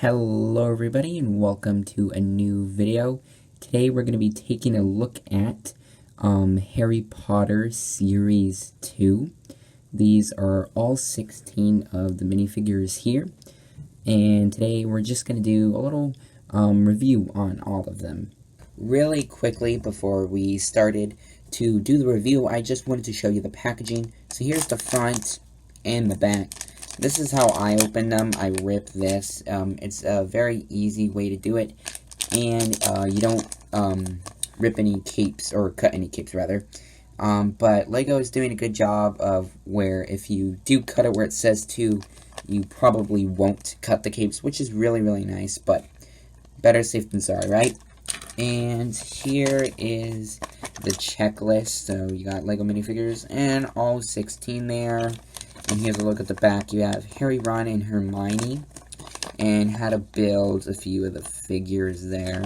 Hello everybody and welcome to a new video. Today we're going to be taking a look at Harry Potter Series 2. These are all 16 of the minifigures here. And today we're just going to do a little review on all of them. Really quickly before we started to do the review, I just wanted to show you the packaging. So here's the front and the back. This is how I open them. I rip this. It's a very easy way to do it, and you don't rip any capes, or cut any capes rather. But Lego is doing a good job of where if you do cut it where it says 2, you probably won't cut the capes, which is really, really nice, but better safe than sorry, right? And here is the checklist. So you got Lego minifigures and all 16 there. And here's a look at the back. You have Harry, Ron, and Hermione, and how to build a few of the figures there.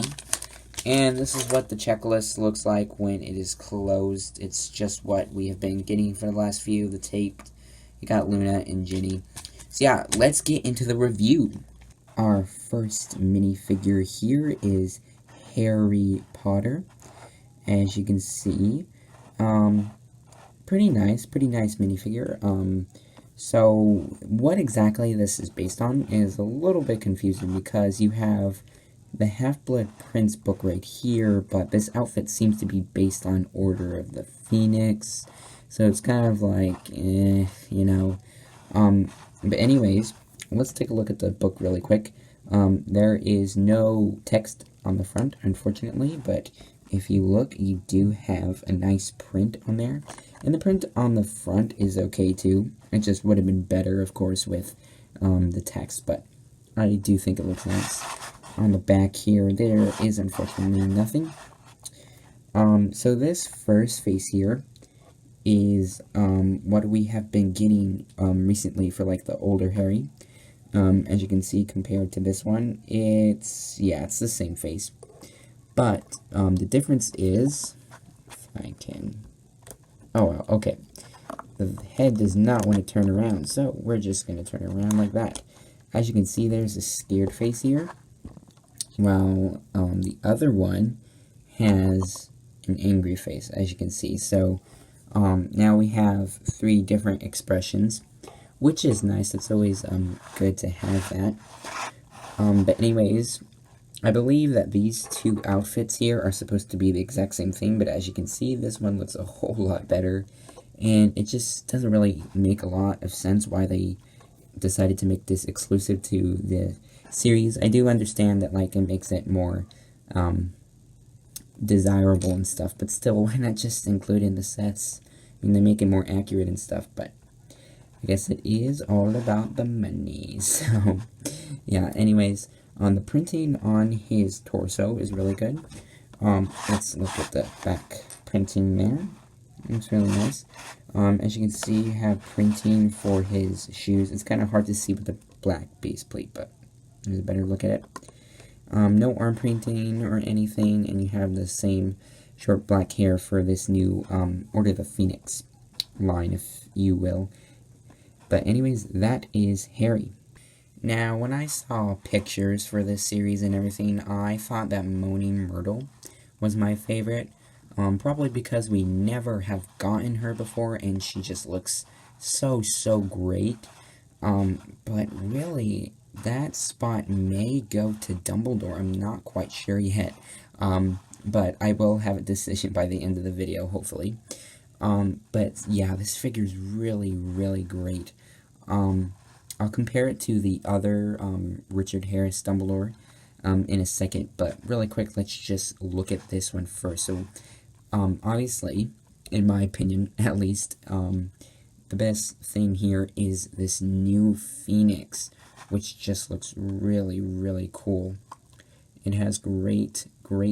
And this is what the checklist looks like when it is closed. It's just what we have been getting for the last few, the taped. You got Luna and Ginny. So yeah, let's get into the review. Our first minifigure here is Harry Potter. As you can see, pretty nice minifigure. So what exactly this is based on is a little bit confusing because you have the Half-Blood Prince book right here, but this outfit seems to be based on Order of the Phoenix. So it's kind of like, you know. But anyways, let's take a look at the book really quick. There is no text on the front, unfortunately, but if you look, you do have a nice print on there. And the print on the front is okay too. It just would have been better, of course, with the text, but I do think it looks nice. On the back here, there is unfortunately nothing. So this first face here is what we have been getting recently for like the older Harry. As you can see, compared to this one, it's the same face. But the difference is, if I can, oh well, okay, the head does not want to turn around, so we're just going to turn it around like that. As you can see, there's a scared face here, while the other one has an angry face, as you can see. So now we have 3 different expressions, which is nice. It's always good to have that. But anyways, I believe that these 2 outfits here are supposed to be the exact same thing, but as you can see, this one looks a whole lot better, and it just doesn't really make a lot of sense why they decided to make this exclusive to the series. I do understand that, like, it makes it more desirable and stuff, but still, why not just include in the sets? I mean, they make it more accurate and stuff, but I guess it is all about the money. So yeah, anyways, the printing on his torso is really good. Let's look at the back printing there. It's really nice. As you can see, you have printing for his shoes. It's kind of hard to see with the black base plate, but there's a better look at it. No arm printing or anything, and you have the same short black hair for this new Order of the Phoenix line, if you will. But anyways, that is Harry. Now, when I saw pictures for this series and everything, I thought that Moaning Myrtle was my favorite. Probably because we never have gotten her before, and she just looks so great. But really, that spot may go to Dumbledore. I'm not quite sure yet. But I will have a decision by the end of the video, hopefully. But yeah, this figure is really great. I'll compare it to the other Richard Harris Dumbledore in a second, but really quick, let's just look at this one first. So, obviously, in my opinion, at least, the best thing here is this new Phoenix, which just looks really cool. It has great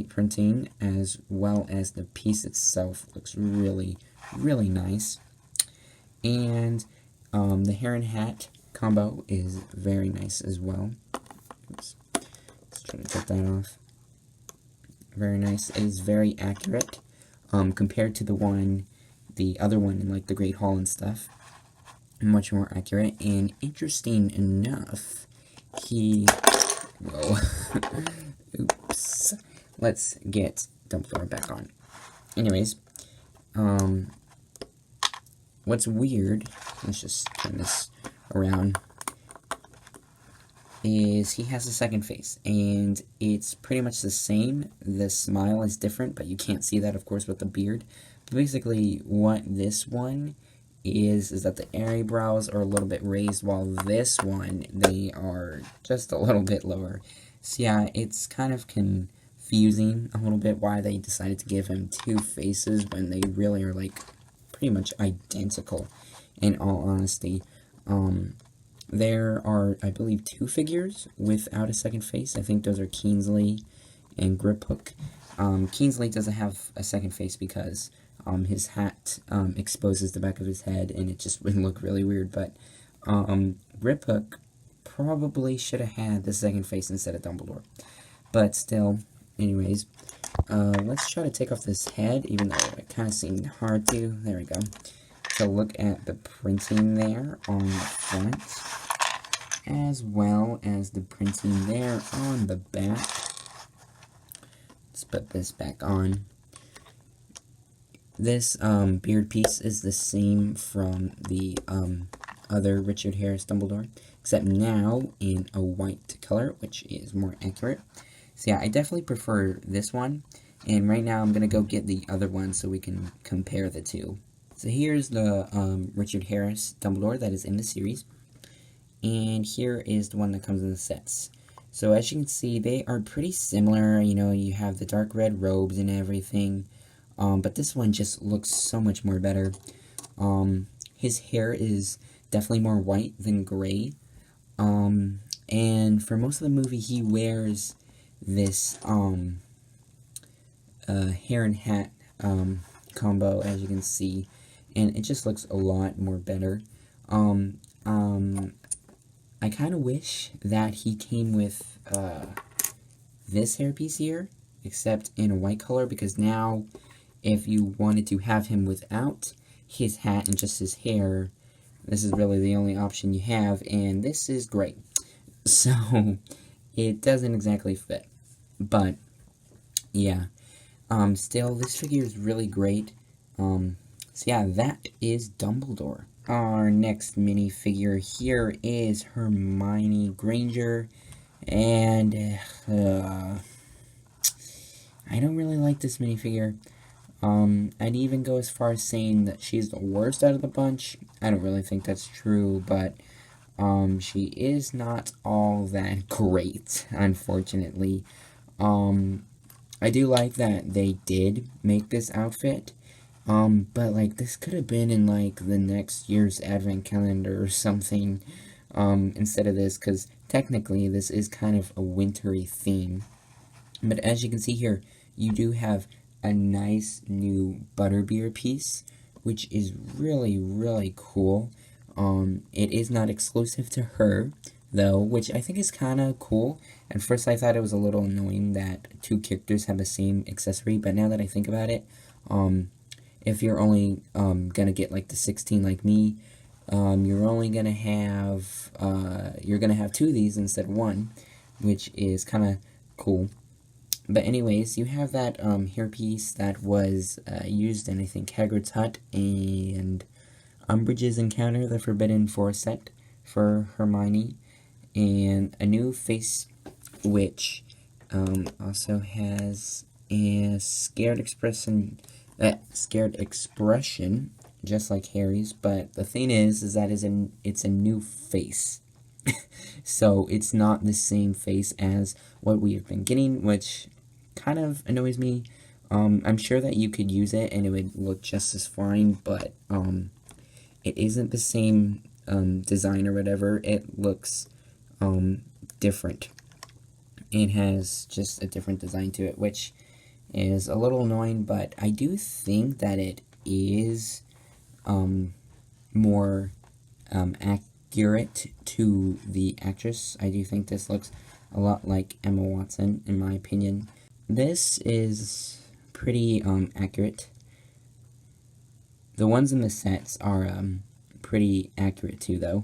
printing, as well as the piece itself looks really nice. And the hair and hat combo is very nice as well. Oops. Let's try to get that off. Very nice. It is very accurate compared to the other one in like the Great Hall and stuff. Much more accurate. And interesting enough, he Whoa. Oops. Let's get Dumbledore back on. Anyways, what's weird, let's just turn this around, is he has a second face, and it's pretty much the same. The smile is different, but you can't see that, of course, with the beard. But basically, what this one is that the eyebrows are a little bit raised, while this one, they are just a little bit lower. So yeah, it's kind of confusing a little bit why they decided to give him two faces when they really are, like, pretty much identical, in all honesty. There are, I believe, two figures without a second face. I think those are Kingsley and Griphook. Kingsley doesn't have a second face because his hat exposes the back of his head, and it just would look really weird. But Griphook probably should have had the second face instead of Dumbledore. But still, anyways, let's try to take off this head, even though it kind of seemed hard to. There we go. So look at the printing there on the front, as well as the printing there on the back. Let's put this back on. This beard piece is the same from the other Richard Harris Dumbledore, except now in a white color, which is more accurate. So yeah, I definitely prefer this one, and right now I'm going to go get the other one so we can compare the two. So here's the Richard Harris Dumbledore that is in the series, and here is the one that comes in the sets. So as you can see, they are pretty similar. You know, you have the dark red robes and everything, but this one just looks so much more better. His hair is definitely more white than gray, and for most of the movie he wears this hair and hat combo, as you can see, and it just looks a lot more better. I kind of wish that he came with this hairpiece here, except in a white color, because now if you wanted to have him without his hat and just his hair, this is really the only option you have, and this is great. So it doesn't exactly fit, but yeah, still, this figure is really great. So yeah, that is Dumbledore. Our next minifigure here is Hermione Granger, and I don't really like this minifigure. I'd even go as far as saying that she's the worst out of the bunch. I don't really think that's true, but she is not all that great, unfortunately. I do like that they did make this outfit, but, like, this could have been in, like, the next year's advent calendar or something, instead of this, because technically this is kind of a wintry theme. But as you can see here, you do have a nice new butterbeer piece, which is really, really cool. It is not exclusive to her, though, which I think is kind of cool. At first I thought it was a little annoying that two characters have the same accessory, but now that I think about it, if you're only gonna get like the 16 like me, you're only gonna have two of these instead of one, which is kind of cool. But anyways, you have that hairpiece that was used in, I think, Hagrid's Hut and Umbridge's Encounter the Forbidden Forest set for Hermione, and a new face, which also has a scared expression, just like Harry's. But the thing is that it's a new face, so it's not the same face as what we've been getting, which kind of annoys me. I'm sure that you could use it and it would look just as fine, but it isn't the same design or whatever. It looks different. It has just a different design to it, which is a little annoying, but I do think that it is more accurate to the actress. I do think this looks a lot like Emma Watson, in my opinion. This is pretty accurate. The ones in the sets are pretty accurate too, though,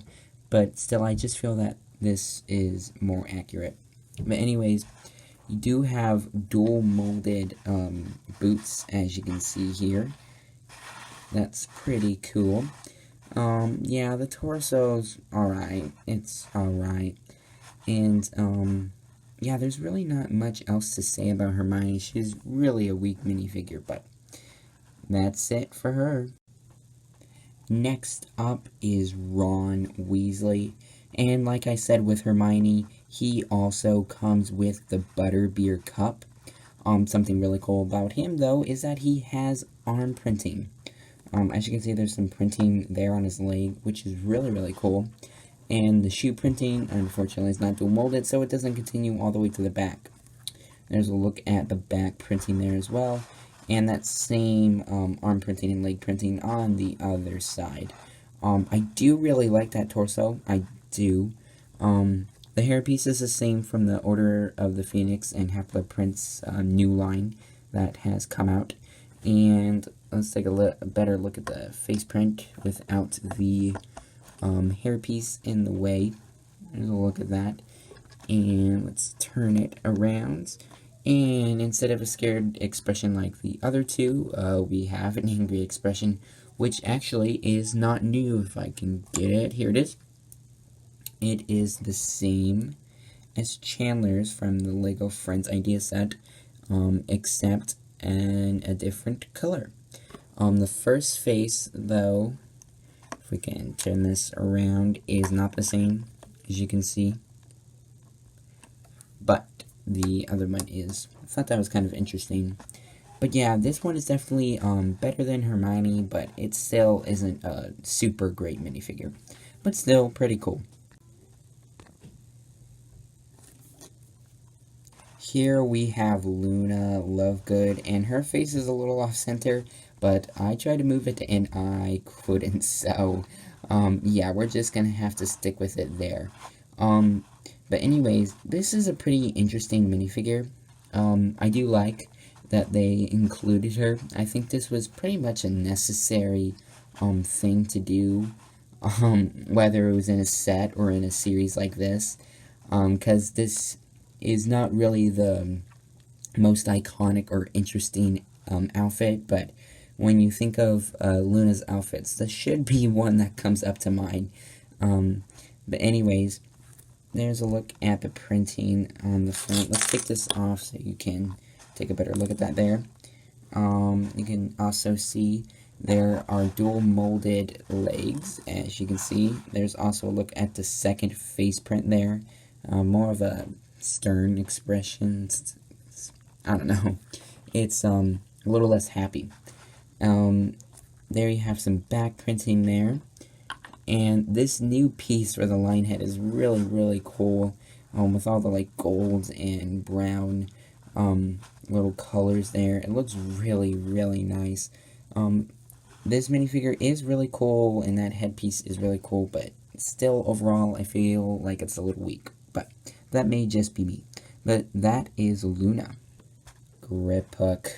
but still I just feel that this is more accurate. But anyways, you do have dual molded boots, as you can see here. That's pretty cool. Yeah, the torso's alright. It's alright. And, yeah, there's really not much else to say about Hermione. She's really a weak minifigure, but that's it for her. Next up is Ron Weasley. And like I said with Hermione, he also comes with the Butterbeer cup. Something really cool about him, though, is that he has arm printing. As you can see, there's some printing there on his leg, which is really, really cool. And the shoe printing, unfortunately, is not dual molded, so it doesn't continue all the way to the back. There's a look at the back printing there as well, and that same arm printing and leg printing on the other side. I do really like that torso. I do. The hairpiece is the same from the Order of the Phoenix and Half-Blood Prince new line that has come out. And let's take a better look at the face print without the hairpiece in the way. There's a look at that. And let's turn it around. And instead of a scared expression like the other two, we have an angry expression, which actually is not new. If I can get it, here it is. It is the same as Chandler's from the Lego Friends idea set, except in a different color. The first face, though, if we can turn this around, is not the same, as you can see. But the other one is. I thought that was kind of interesting. But yeah, this one is definitely better than Hermione, but it still isn't a super great minifigure. But still pretty cool. Here we have Luna Lovegood, and her face is a little off-center, but I tried to move it and I couldn't, so, yeah, we're just gonna have to stick with it there. But anyways, this is a pretty interesting minifigure. I do like that they included her. I think this was pretty much a necessary, thing to do, whether it was in a set or in a series like this, because this is not really the most iconic or interesting outfit, but when you think of Luna's outfits, this should be one that comes up to mind. But anyways, there's a look at the printing on the front. Let's take this off so you can take a better look at that there. You can also see there are dual molded legs, as you can see. There's also a look at the second face print there. More of a stern expression. I don't know. It's a little less happy. There you have some back printing there. And this new piece for the line head is really, really cool. With all the like gold and brown little colors there. It looks really, really nice. This minifigure is really cool, and that headpiece is really cool, but still, overall, I feel like it's a little weak. But that may just be me. But that is Luna. Grip Hook.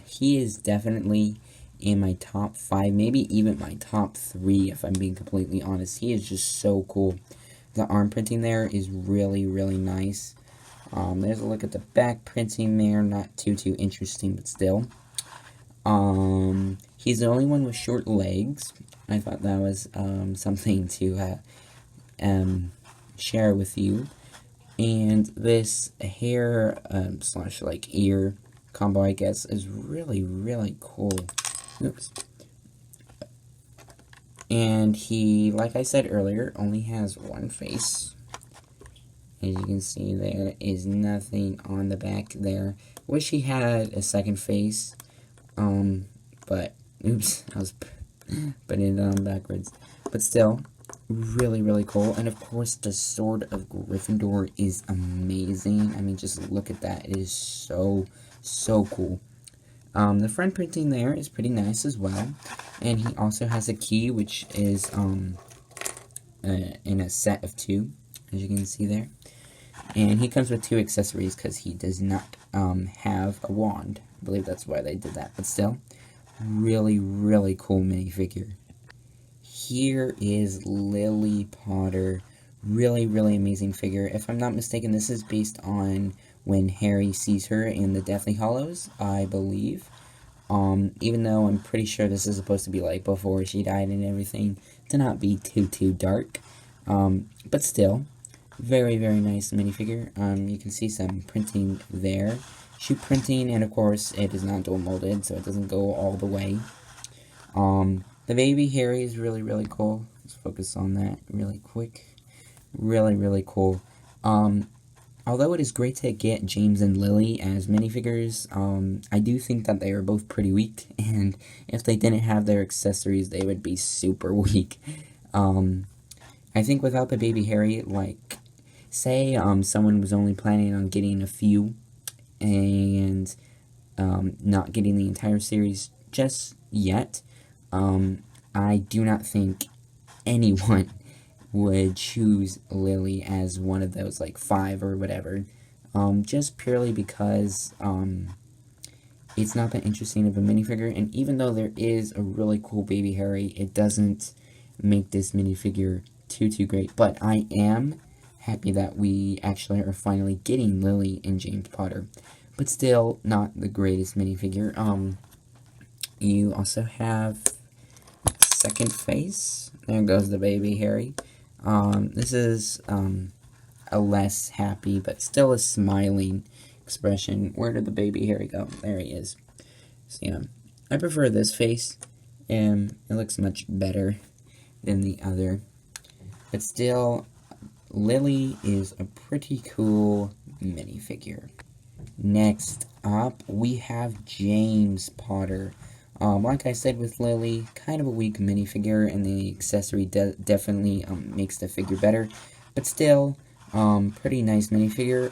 He is definitely in my top 5, maybe even my top 3, if I'm being completely honest. He is just so cool. The arm printing there is really, really nice. There's a look at the back printing there. Not too interesting, but still. He's the only one with short legs. I thought that was something to share with you. And this hair slash like ear combo, I guess, is really, really cool. Oops. And he, like I said earlier, only has one face. As you can see, there is nothing on the back there. Wish he had a second face. But, oops, I was putting it on backwards. But still, really, really cool. And of course, the Sword of Gryffindor is amazing. I mean, just look at that. It is so, so cool. The front printing there is pretty nice as well. And he also has a key, which is in a set of 2, as you can see there. And he comes with 2 accessories because he does not have a wand. I believe that's why they did that. But still, really, really cool minifigure. Here is Lily Potter Really, really amazing figure. If I'm not mistaken, this is based on when Harry sees her in the Deathly Hallows, I believe. Even though I'm pretty sure this is supposed to be, like, before she died and everything, to not be too dark. But still, very, very nice minifigure. You can see some printing there. Shoe printing, and of course, it is not dual molded, so it doesn't go all the way. The baby Harry is really, really cool. Let's focus on that really quick. Really, really cool. Although it is great to get James and Lily as minifigures, I do think that they are both pretty weak, and if they didn't have their accessories, they would be super weak. I think without the baby Harry, like, say, someone was only planning on getting a few, and, not getting the entire series just yet, I do not think anyone would choose Lily as one of those, like, 5 or whatever, just purely because, it's not that interesting of a minifigure, and even though there is a really cool baby Harry, it doesn't make this minifigure too great, but I am happy that we actually are finally getting Lily and James Potter, but still not the greatest minifigure. You also have second face. There goes the baby Harry. This is, a less happy, but still a smiling expression. Where did the baby Harry go? There he is. So, yeah, I prefer this face, and it looks much better than the other. But still, Lily is a pretty cool minifigure. Next up, we have James Potter. Like I said with Lily, kind of a weak minifigure, and the accessory definitely makes the figure better. But still, pretty nice minifigure.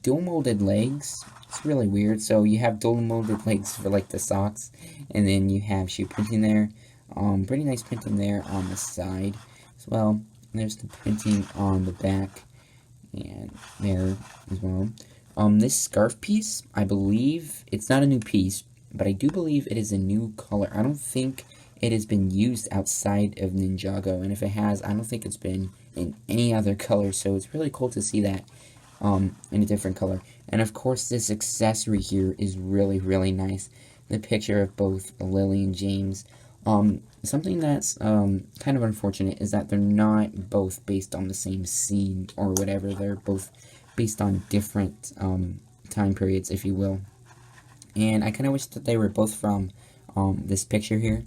Dual molded legs. It's really weird. So you have dual molded legs for, like, the socks, and then you have shoe printing there. Pretty nice printing there on the side as well. There's the printing on the back, and there as well. This scarf piece, I believe, it's not a new piece, but I do believe it is a new color. I don't think it has been used outside of Ninjago, and if it has, I don't think it's been in any other color, so it's really cool to see that in a different color. And of course, this accessory here is really, really nice. The picture of both Lily and James. Something that's kind of unfortunate is that they're not both based on the same scene or whatever. They're both based on different time periods, if you will. And I kind of wish that they were both from this picture here.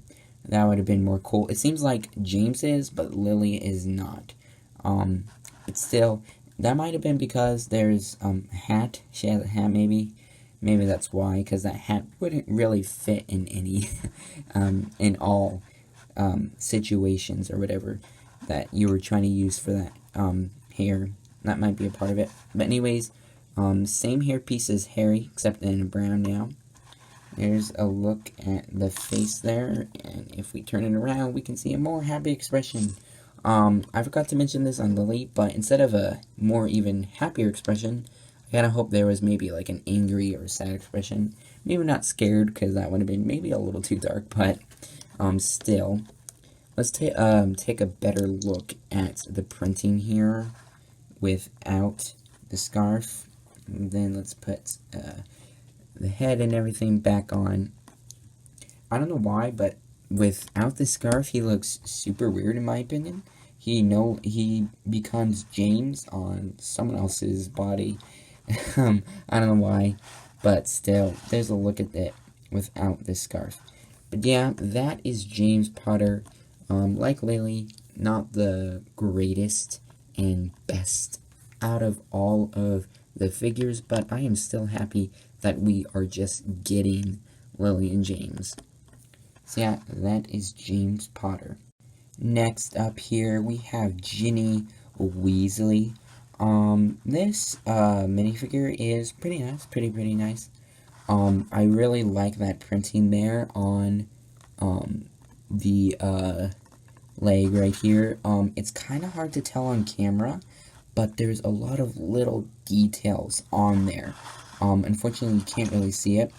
That would have been more cool. It seems like James is, but Lily is not. But still, that might have been because there's a hat. She has a hat, maybe. Maybe that's why, because that hat wouldn't really fit in any, in all situations or whatever that you were trying to use for that hair. That might be a part of it. But anyways, same hair piece as Harry, except in a brown now. There's a look at the face there, and if we turn it around, we can see a more happy expression. I forgot to mention this on Lily, but instead of a more even happier expression, I kind of hope there was maybe like an angry or sad expression. Maybe not scared, because that would have been maybe a little too dark, but still. Let's take a better look at the printing here without the scarf. And then let's put the head and everything back on. I don't know why, but without the scarf, he looks super weird in my opinion. He becomes James on someone else's body. I don't know why, but still, there's a look at it without this scarf. But yeah, that is James Potter. Like Lily, not the greatest and best out of all of the figures, but I am still happy that we are just getting Lily and James. So yeah, that is James Potter. Next up here, we have Ginny Weasley. This minifigure is pretty nice, pretty nice. I really like that printing there on the leg right here. It's kind of hard to tell on camera, but there's a lot of little details on there. Unfortunately, you can't really see it.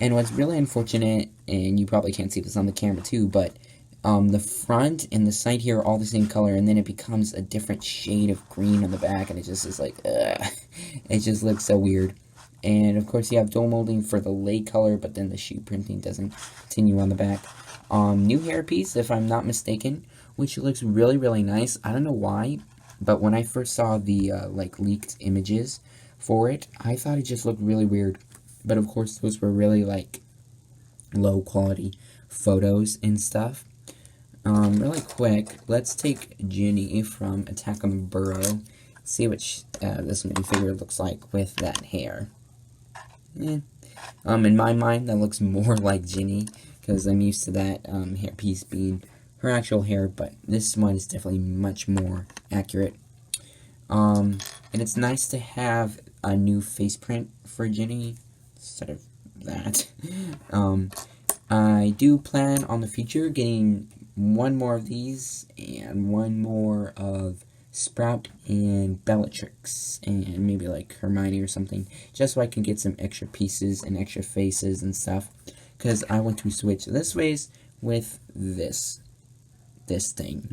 And what's really unfortunate, and you probably can't see this on the camera too, but the front and the side here are all the same color, and then it becomes a different shade of green on the back, and it just is like, ugh. It just looks so weird. And of course you have dual molding for the lay color, but then the shoe printing doesn't continue on the back. New hairpiece, if I'm not mistaken, which looks really, really nice. I don't know why, but when I first saw the, like, leaked images for it, I thought it just looked really weird. But of course, those were really, like, low-quality photos and stuff. Really quick, let's take Ginny from Attack on the Burrow, see what this minifigure looks like with that hair. In my mind, that looks more like Ginny, because I'm used to that hairpiece being her actual hair, but this one is definitely much more accurate. And it's nice to have a new face print for Ginny instead of that. I do plan on the future getting one more of these and one more of Sprout and Bellatrix and maybe like Hermione or something, just so I can get some extra pieces and extra faces and stuff, because I want to switch this ways with this thing.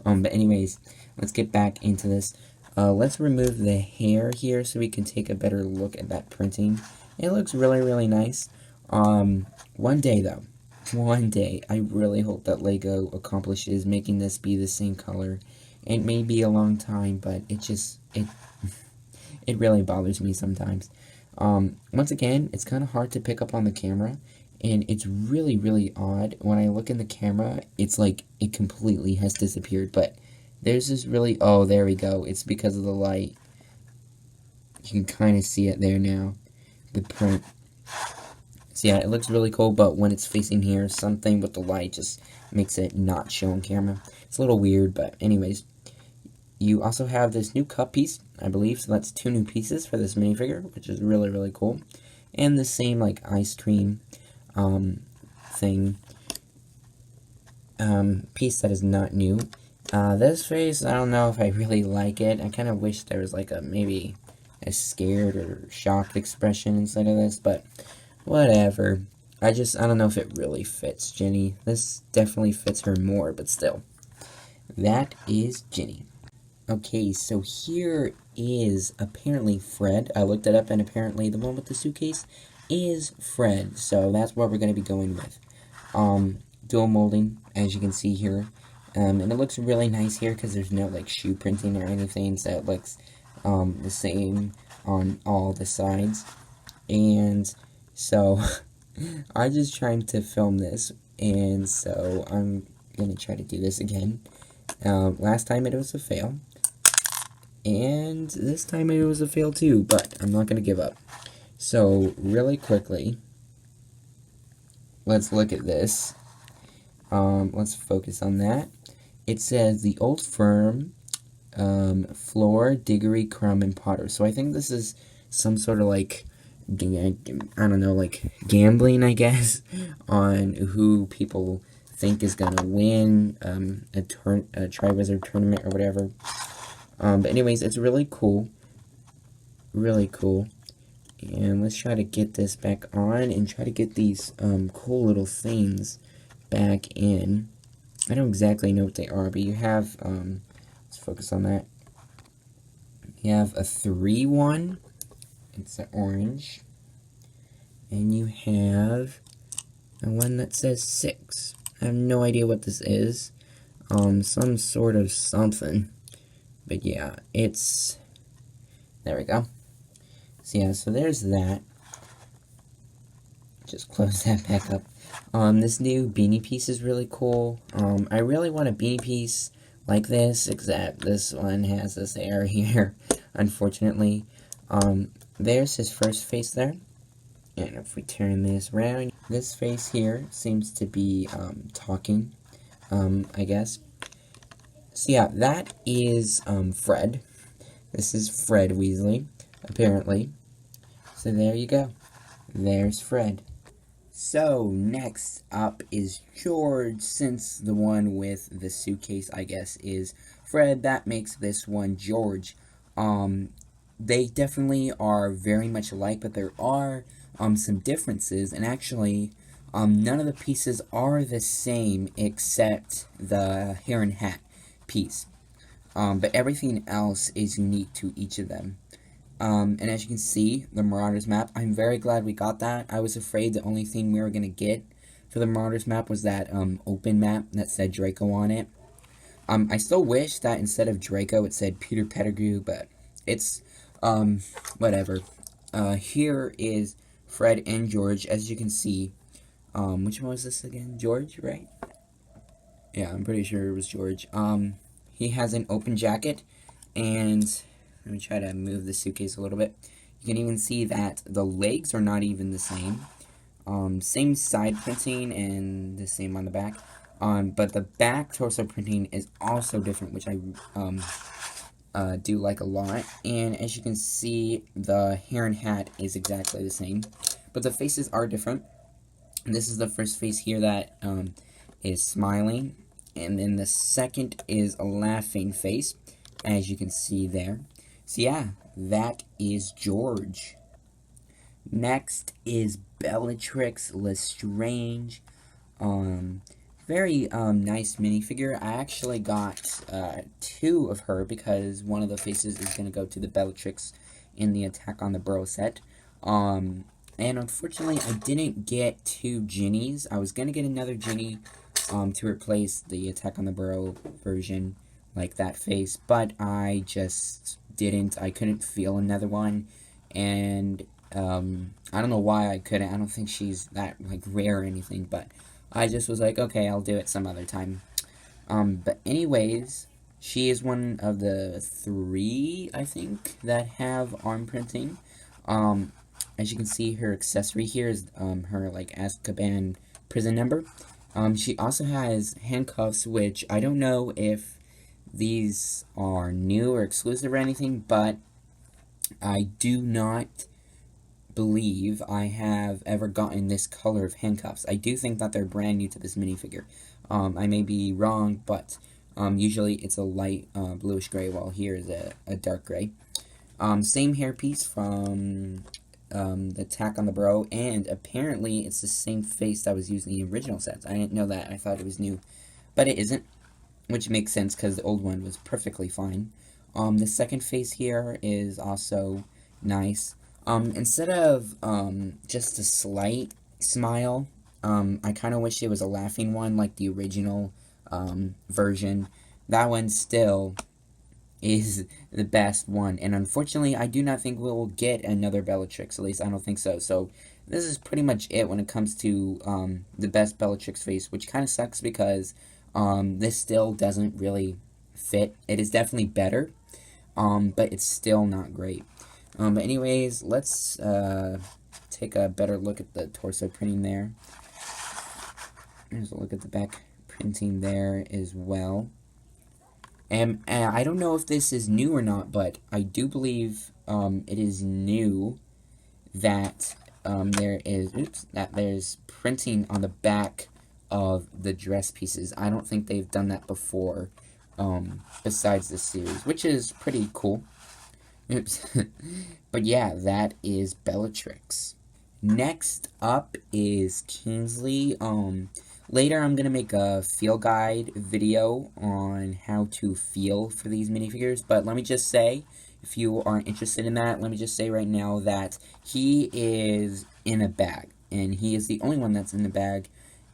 But anyways, let's get back into this. Let's remove the hair here so we can take a better look at that printing. It looks really, really nice. One day though, I really hope that LEGO accomplishes making this be the same color. It may be a long time, but it really bothers me sometimes. Once again, it's kind of hard to pick up on the camera, and it's really, really odd. When I look in the camera, it's like it completely has disappeared, but there's this really, oh, there we go. It's because of the light. You can kind of see it there now, the print. So yeah, it looks really cool, but when it's facing here, something with the light just makes it not show on camera. It's a little weird, but anyways. You also have this new cup piece, I believe, so that's 2 new pieces for this minifigure, which is really, really cool. And the same, like, ice cream thing, piece that is not new. This face, I don't know if I really like it. I kind of wish there was, like, maybe a scared or shocked expression instead of this, but whatever. I don't know if it really fits Ginny. This definitely fits her more, but still. That is Ginny. Okay, so here is apparently Fred. I looked it up, and apparently the one with the suitcase is Fred. So that's what we're going to be going with. Dual molding, as you can see here. And it looks really nice here because there's no, like, shoe printing or anything. So it looks the same on all the sides. And so I'm just trying to film this. And so I'm going to try to do this again. Last time it was a fail. And this time it was a fail too, but I'm not going to give up. So, really quickly, let's look at this. Let's focus on that. It says, the old firm, Floor, Diggory, Crumb, and Potter. So I think this is some sort of, like, I don't know, like, gambling, I guess, on who people think is going to win a Triwizard tournament or whatever. But anyways, it's really cool. Really cool. And let's try to get this back on and try to get these cool little things back in. I don't exactly know what they are, but you have, let's focus on that. You have a 3-1. It's an orange. And you have a one that says 6. I have no idea what this is. Some sort of something. But yeah, it's, there we go. So yeah, so there's that. Just close that back up. This new beanie piece is really cool. I really want a beanie piece like this, except this one has this air here, unfortunately. There's his first face there. And if we turn this around, this face here seems to be, talking, I guess. So yeah, that is, Fred. This is Fred Weasley, apparently. So there you go. There's Fred. So, next up is George, since the one with the suitcase, I guess, is Fred. That makes this one George. They definitely are very much alike, but there are, some differences, and actually, None of the pieces are the same except the hair and hat piece. But everything else is unique to each of them. And as you can see, the Marauders map, I'm very glad we got that. I was afraid the only thing we were going to get for the Marauders map was that open map that said Draco on it. I still wish that instead of Draco it said Peter Pettigrew, but it's, whatever. Here is Fred and George, as you can see. Which one was this again? George, right? Yeah, I'm pretty sure it was George. He has an open jacket, and let me try to move the suitcase a little bit. You can even see that the legs are not even the same. Same side printing and the same on the back. But the back torso printing is also different, which I do like a lot. And as you can see, the hair and hat is exactly the same, but the faces are different. This is the first face here that is smiling, and then the second is a laughing face, as you can see there. So yeah, that is George. Next is Bellatrix Lestrange. Very nice minifigure. I actually got 2 of her because one of the faces is going to go to the Bellatrix in the Attack on the Burrow set. And unfortunately, I didn't get 2 Ginnies. I was going to get another Ginny to replace the Attack on the Burrow version, like that face, but I just didn't. I couldn't feel another one, and I don't know why I couldn't. I don't think she's that, like, rare or anything, but I just was like, okay, I'll do it some other time. But anyways, she is one of the 3, I think, that have arm printing. As you can see, her accessory here is her, like, Azkaban prison number. She also has handcuffs, which I don't know if these are new or exclusive or anything, but I do not believe I have ever gotten this color of handcuffs. I do think that they're brand new to this minifigure. I may be wrong, but usually it's a light bluish gray, while here is a dark gray. Same hairpiece from the Attack on the Burrow, and apparently it's the same face that was used in the original sets. I didn't know that. I thought it was new, but it isn't, which makes sense because the old one was perfectly fine. The second face here is also nice. Instead of just a slight smile, I kind of wish it was a laughing one like the original version. That one still is the best one, and unfortunately, I do not think we'll get another Bellatrix. At least I don't think so. So this is pretty much it when it comes to the best Bellatrix face, which kind of sucks because this still doesn't really fit. It is definitely better, but it's still not great. But anyways, let's take a better look at the torso printing there. Here's a look at the back printing there as well. And I don't know if this is new or not, but I do believe it is new that there's printing on the back of the dress pieces. I don't think they've done that before, besides this series, which is pretty cool. Oops. But yeah, that is Bellatrix. Next up is Kingsley. Later I'm going to make a feel guide video on how to feel for these minifigures, but let me just say, if you aren't interested in that, let me just say right now that he is in a bag, and he is the only one that's in the bag,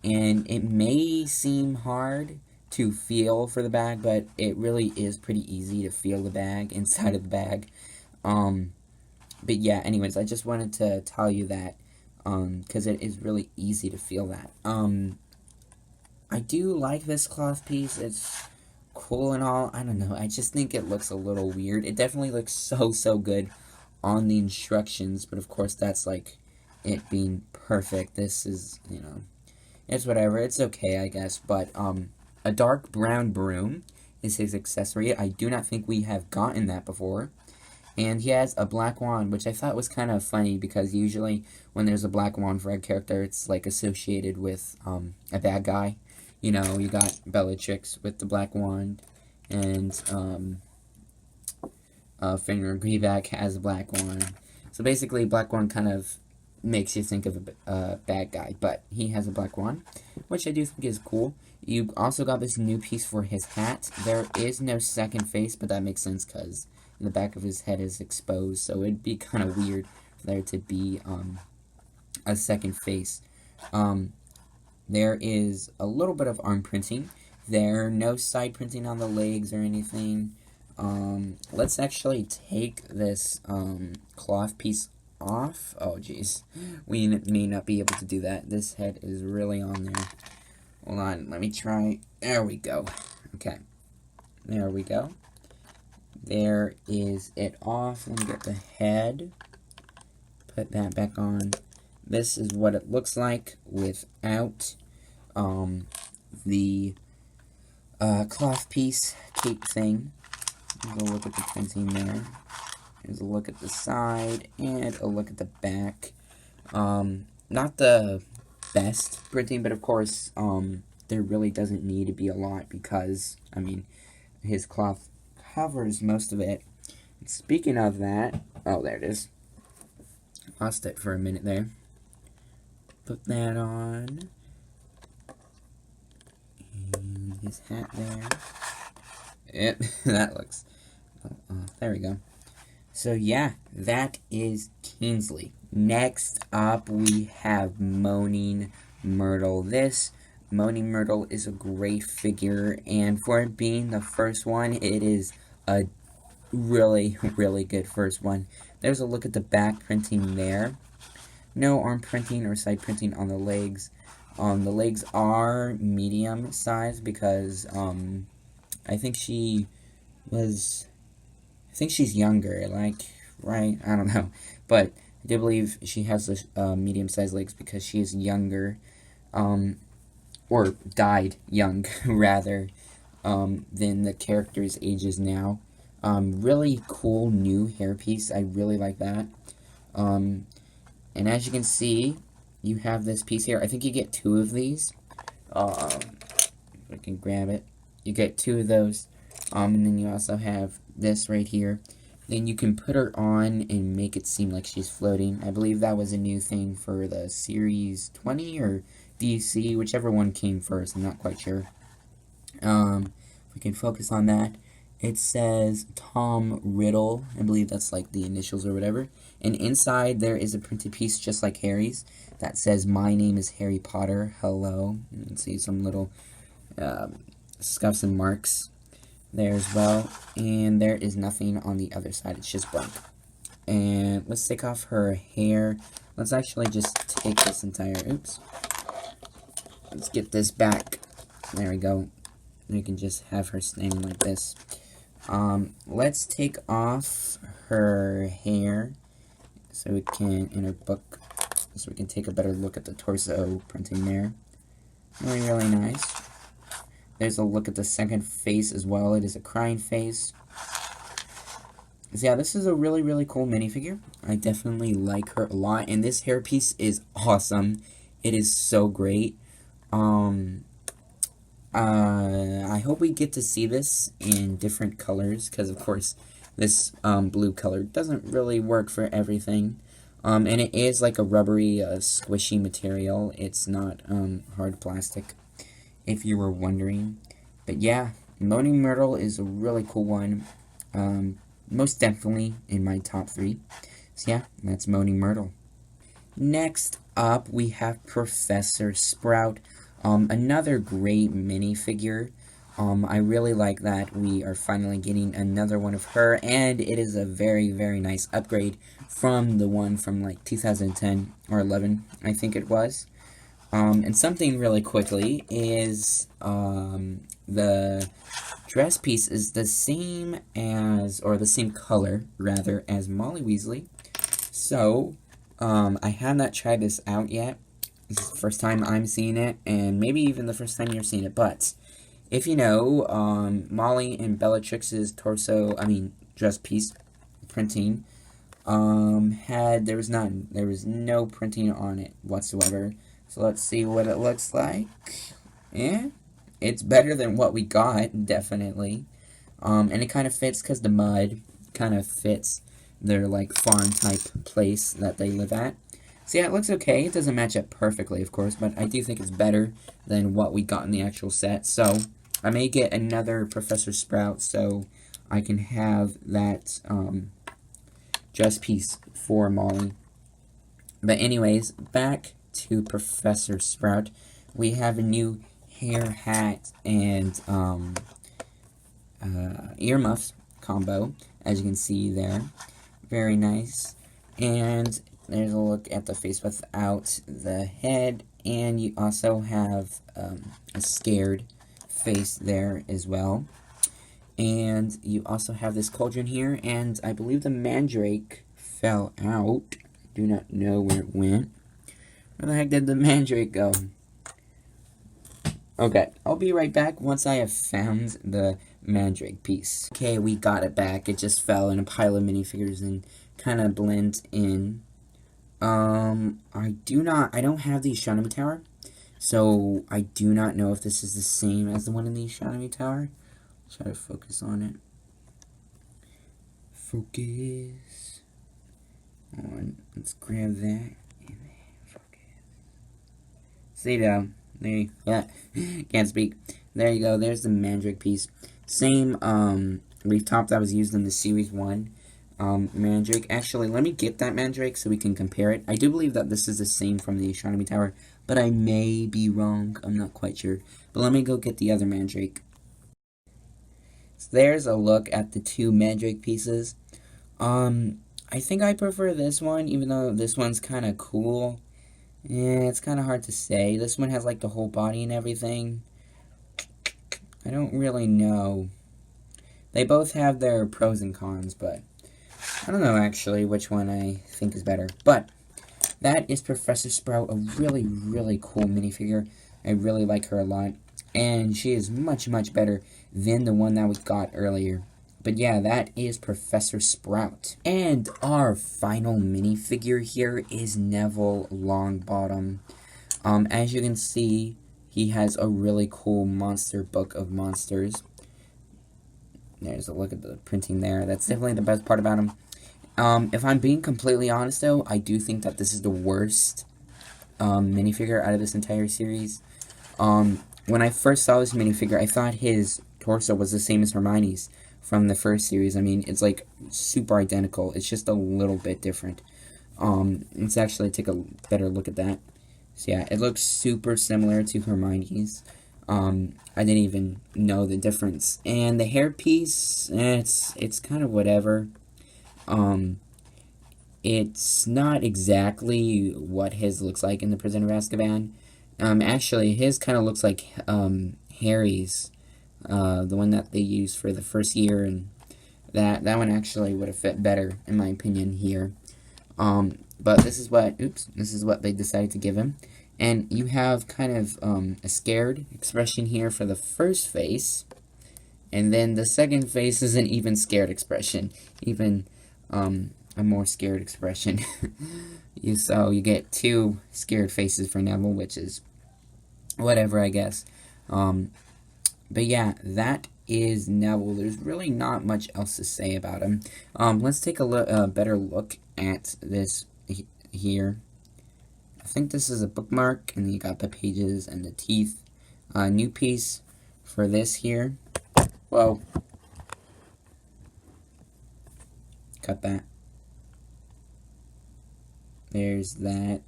and it may seem hard to feel for the bag, but it really is pretty easy to feel the bag inside of the bag. But yeah, anyways, I just wanted to tell you that, because it is really easy to feel that. I do like this cloth piece. It's cool and all. I don't know. I just think it looks a little weird. It definitely looks so good on the instructions, but of course that's like it being perfect. This is, you know, it's whatever. It's okay, I guess. But a dark brown broom is his accessory. I do not think we have gotten that before. And he has a black wand, which I thought was kind of funny because usually when there's a black wand for a character, it's like associated with a bad guy. You know, you got Bellatrix with the black wand, and Finger Greyback has a black wand. So basically, black wand kind of makes you think of a bad guy, but he has a black wand, which I do think is cool. You also got this new piece for his hat. There is no second face, but that makes sense because the back of his head is exposed, so it'd be kind of weird for there to be a second face. There is a little bit of arm printing. There no side printing on the legs or anything. Let's actually take this cloth piece off. Oh, jeez. We may not be able to do that. This head is really on there. Hold on, let me try. There we go. Okay. There we go. There is it off. Let me get the head. Put that back on. This is what it looks like without the cloth piece cape thing. Go look at the printing there. Here's a look at the side and a look at the back. Not the best printing, but of course, there really doesn't need to be a lot because, I mean, his cloth covers most of it. Speaking of that, oh, there it is. Lost it for a minute there. Put that on. And his hat there. Yep, that looks... there we go. So yeah, that is Kingsley. Next up, we have Moaning Myrtle. This Moaning Myrtle is a great figure, and for it being the first one, it is a really, really good first one. There's a look at the back printing there. No arm printing or side printing on the legs. The legs are medium size because, I think she's younger, like, right? I don't know. But I do believe she has the medium-sized legs because she is younger, or died young, rather, than the character's ages now. Really cool new hairpiece. I really like that. And as you can see, you have this piece here. I think you get 2 of these. If I can grab it. You get 2 of those. And then you also have this right here. Then you can put her on and make it seem like she's floating. I believe that was a new thing for the Series 20 or DC, whichever one came first. I'm not quite sure. If we can focus on that. It says Tom Riddle. I believe that's like the initials or whatever. And inside there is a printed piece just like Harry's that says, "My name is Harry Potter. Hello." You can see some little scuffs and marks there as well. And there is nothing on the other side. It's just blank. And let's take off her hair. Let's actually just take this entire... Oops. Let's get this back. There we go. You can just have her standing like this. Let's take off her hair so we can, in her book, so we can take a better look at the torso printing there. Really, really nice. There's a look at the second face as well. It is a crying face. So yeah, this is a really, really cool minifigure. I definitely like her a lot, and this hairpiece is awesome. It is so great. I hope we get to see this in different colors, because of course this blue color doesn't really work for everything. And it is like a rubbery, squishy material. It's not hard plastic, if you were wondering. But yeah, Moaning Myrtle is a really cool one. Most definitely in my top 3. So yeah, that's Moaning Myrtle. Next up, we have Professor Sprout. Another great minifigure. I really like that we are finally getting another one of her, and it is a very, very nice upgrade from the one from like 2010 or 11, I think it was. And something really quickly is the dress piece is the same as, or the same color, rather, as Molly Weasley. So, I have not tried this out yet. This is the first time I'm seeing it, and maybe even the first time you're seeing it, but if you know, Molly and Bellatrix's dress piece printing, there was none. There was no printing on it whatsoever. So let's see what it looks like. Yeah, it's better than what we got, definitely. And it kind of fits because the mud kind of fits their, like, farm-type place that they live at. So yeah, it looks okay. It doesn't match up perfectly, of course, but I do think it's better than what we got in the actual set. So I may get another Professor Sprout so I can have that dress piece for Molly. But anyways, back to Professor Sprout. We have a new hair, hat, and earmuffs combo, as you can see there. Very nice. And there's a look at the face without the head, and you also have a scared face there as well. And you also have this cauldron here, and I believe the mandrake fell out. Do not know where it went. Where the heck did the mandrake go? Okay, I'll be right back once I have found the mandrake piece. Okay, we got it back. It just fell in a pile of minifigures and kind of blends in. I don't have the astronomy tower, so I do not know if this is the same as the one in the astronomy tower. Try to focus on it. Focus on. Let's grab that. And focus. Stay down. There you go. Yeah. Can't speak. There you go. There's the mandrake piece. Same leaf top that was used in the series 1 mandrake. Actually, let me get that mandrake so we can compare it. I do believe that this is the same from the astronomy tower, but I may be wrong. I'm not quite sure. But let me go get the other mandrake. So there's a look at the two mandrake pieces. I think I prefer this one, even though this one's kind of cool. Yeah, it's kind of hard to say. This one has like the whole body and everything. I don't really know. They both have their pros and cons, but I don't know actually which one I think is better. But that is Professor Sprout, a really, really cool minifigure. I really like her a lot. And she is much, much better than the one that we got earlier. But yeah, that is Professor Sprout. And our final minifigure here is Neville Longbottom. As you can see, he has a really cool monster book of monsters. There's a look at the printing there. That's definitely the best part about him. If I'm being completely honest, though, I do think that this is the worst minifigure out of this entire series. When I first saw this minifigure, I thought his torso was the same as Hermione's from the first series. I mean, it's like super identical. It's just a little bit different. Let's actually take a better look at that. So yeah, it looks super similar to Hermione's. I didn't even know the difference. And the hairpiece, it's kind of whatever. It's not exactly what his looks like in the Prisoner of Azkaban. Actually, his kind of looks like Harry's, the one that they used for the first year, and that one actually would have fit better, in my opinion, here. But this is what they decided to give him. And you have kind of a scared expression here for the first face, and then the second face is an even scared expression, even a more scared expression. So you get two scared faces for Neville, which is whatever, I guess. But yeah, that is Neville. There's really not much else to say about him. Let's take a better look at this here. I think this is a bookmark, and you got the pages and the teeth. New piece for this here. Whoa. Cut that. There's that.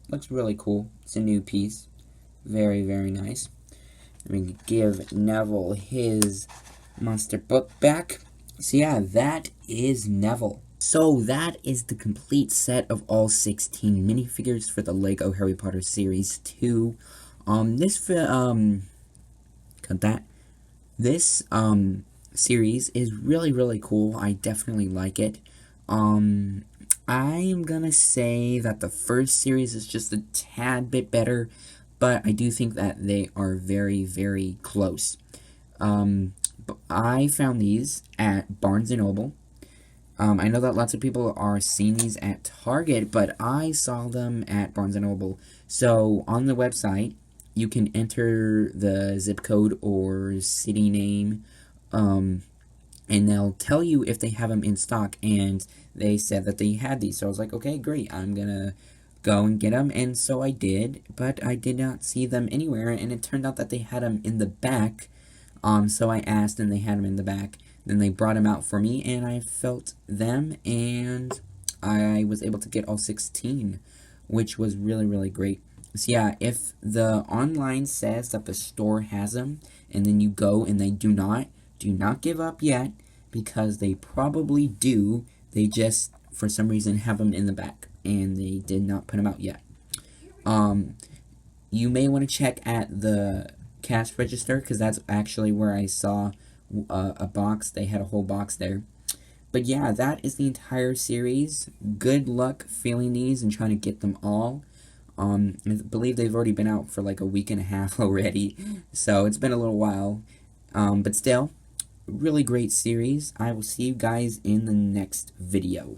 Looks really cool. It's a new piece. Very, very nice. We can give Neville his monster book back. So yeah, that is Neville. So that is the complete set of all 16 minifigures for the LEGO Harry Potter Series 2. This series is really, really cool. I definitely like it. I am gonna say that the first series is just a tad bit better, but I do think that they are very, very close. I found these at Barnes & Noble. I know that lots of people are seeing these at Target, but I saw them at Barnes & Noble. So on the website, you can enter the zip code or city name, and they'll tell you if they have them in stock, and they said that they had these. So I was like, okay, great, I'm gonna go and get them, and so I did, but I did not see them anywhere, and it turned out that they had them in the back, so I asked, and they had them in the back. Then they brought them out for me, and I felt them, and I was able to get all 16, which was really, really great. So yeah, if the online says that the store has them, and then you go and they do not give up yet, because they probably do. They just, for some reason, have them in the back, and they did not put them out yet. You may want to check at the cash register, because that's actually where I saw a box. They had a whole box there. But yeah, that is the entire series. Good luck filling these and trying to get them all. I believe they've already been out for like a week and a half already, so it's been a little while. But still, really great series. I will see you guys in the next video.